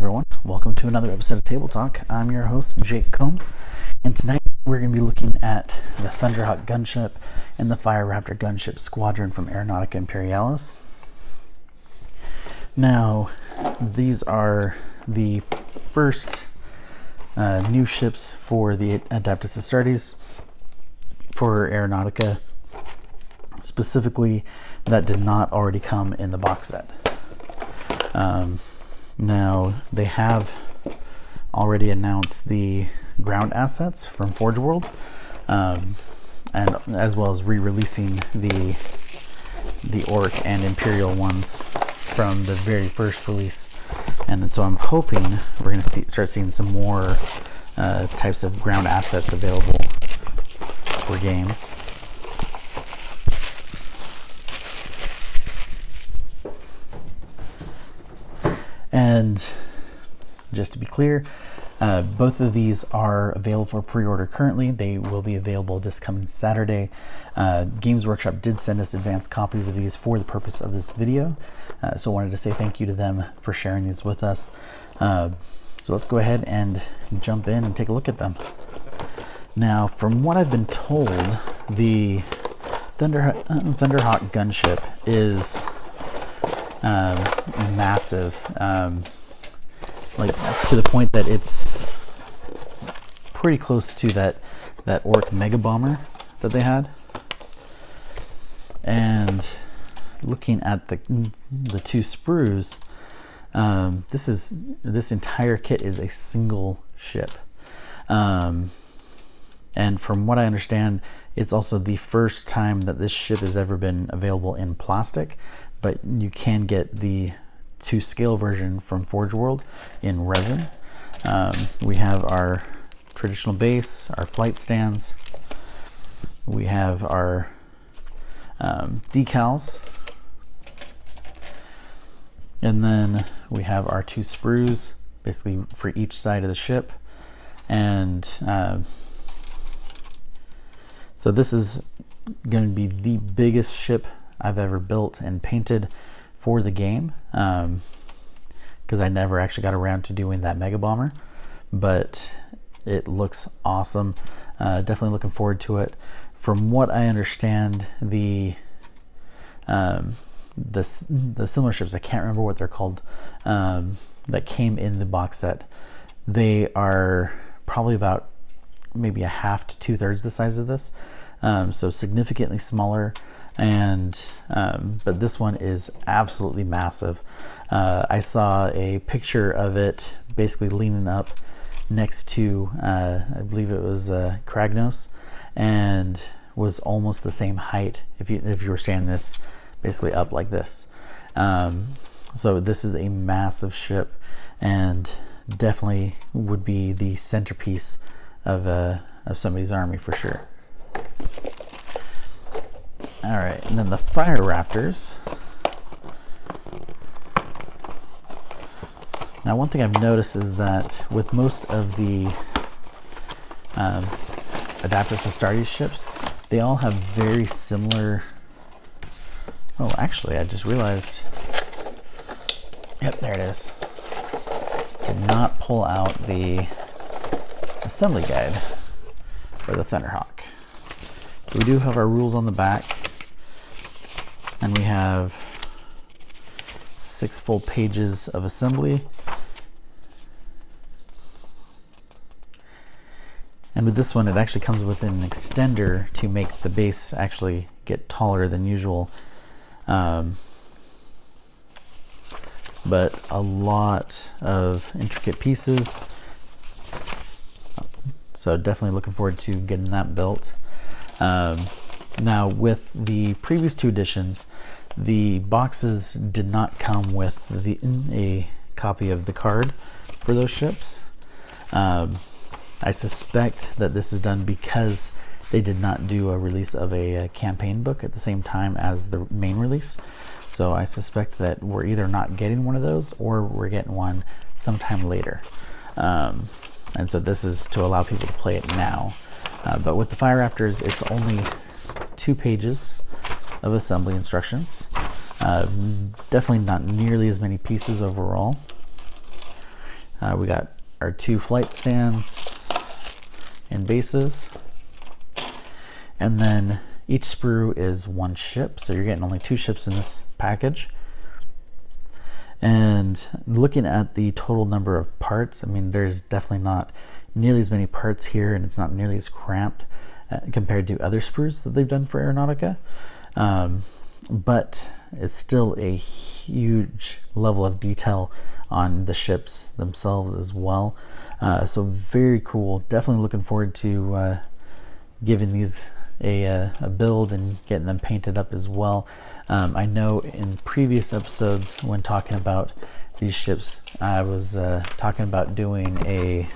Everyone, welcome to another episode of Table Talk. I'm your host, Jake Combs, and tonight we're going to be looking at the Thunderhawk Gunship and the Raptor Gunship Squadron from Aeronautica Imperialis. Now, these are the first new ships for the Adeptus Astartes for Aeronautica, specifically that did not already come in the box set. Now, they have already announced the ground assets from Forge World, and as well as re-releasing the Orc and Imperial ones from the very first release. And so I'm hoping we're going to start seeing some more types of ground assets available for games. And just to be clear, both of these are available for pre-order currently. They will be available this coming Saturday. Games Workshop did send us advanced copies of these for the purpose of this video. So I wanted to say thank you to them for sharing these with us. So let's go ahead and jump in and take a look at them. Now, from what I've been told, the Thunderhawk Gunship is massive, like to the point that it's pretty close to that Orc Mega Bomber that they had. And looking at the two sprues, this entire kit is a single ship, and from what I understand, it's also the first time that this ship has ever been available in plastic. But you can get the to scale version from Forge World in resin. We have our traditional base, our flight stands. We have our decals. And then we have our two sprues, basically for each side of the ship. And so this is going to be the biggest ship I've ever built and painted for the game, because I never actually got around to doing that Mega Bomber, but it looks awesome. Definitely looking forward to it. From what I understand, the similar ships, I can't remember what they're called, that came in the box set, they are probably about maybe a half to 2/3 the size of this, so significantly smaller. And but this one is absolutely massive. I saw a picture of it basically leaning up next to I believe it was Kragnos, and was almost the same height if you were standing this basically up like this. So this is a massive ship, and definitely would be the centerpiece of somebody's army for sure. All right, and then the Fire Raptors. Now, one thing I've noticed is that with most of the Adeptus Astartes ships, they all have very similar. Oh, actually, I just realized. Yep, there it is. Did not pull out the assembly guide for the Thunderhawk. So we do have our rules on the back. And we have 6 full pages of assembly. And with this one, it actually comes with an extender to make the base actually get taller than usual. But a lot of intricate pieces. So definitely looking forward to getting that built. Now, with the previous 2 editions, the boxes did not come with a copy of the card for those ships. I suspect that this is done because they did not do a release of a campaign book at the same time as the main release. So I suspect that we're either not getting one of those or we're getting one sometime later. And so this is to allow people to play it now. But with the Fire Raptors, it's only 2 pages of assembly instructions. Definitely not nearly as many pieces overall. We got our 2 flight stands and bases, and then each sprue is 1 ship, so you're getting only 2 ships in this package. And looking at the total number of parts, I mean, there's definitely not nearly as many parts here, and it's not nearly as cramped compared to other sprues that they've done for Aeronautica. But it's still a huge level of detail on the ships themselves as well. So very cool. Definitely looking forward to giving these a build and getting them painted up as well. I know in previous episodes when talking about these ships, I was talking about doing a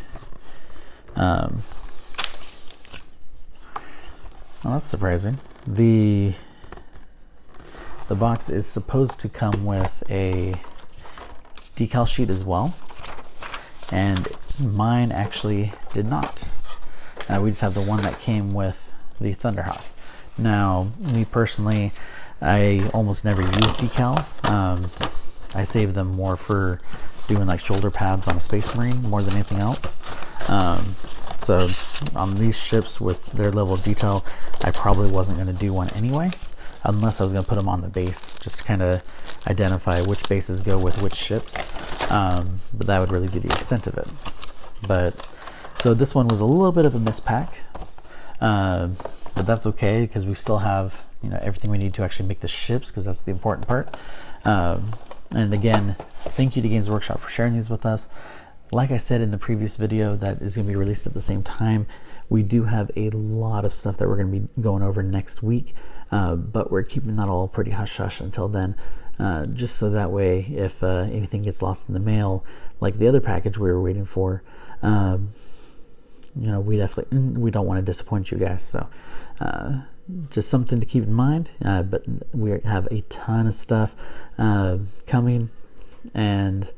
well, that's surprising. The box is supposed to come with a decal sheet as well, and mine actually did not. We just have the one that came with the Thunderhawk. Now, me personally, I almost never use decals. I save them more for doing like shoulder pads on a Space Marine more than anything else. So on these ships with their level of detail, I probably wasn't going to do one anyway, unless I was going to put them on the base, just to kind of identify which bases go with which ships. But that would really be the extent of it. But so this one was a little bit of a mispack, but that's okay because we still have, you know, everything we need to actually make the ships, because that's the important part. And again, thank you to Games Workshop for sharing these with us. Like I said in the previous video that is going to be released at the same time, we do have a lot of stuff that we're going to be going over next week, but we're keeping that all pretty hush-hush until then, just so that way if anything gets lost in the mail, like the other package we were waiting for, you know, we don't want to disappoint you guys. So just something to keep in mind, but we have a ton of stuff coming, and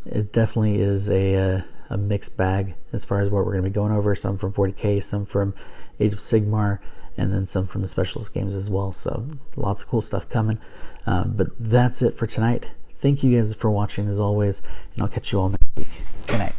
it definitely is a mixed bag as far as what we're going to be going over. Some from 40K, some from Age of Sigmar, and then some from the specialist games as well. So lots of cool stuff coming. But that's it for tonight. Thank you guys for watching as always, and I'll catch you all next week. Good night.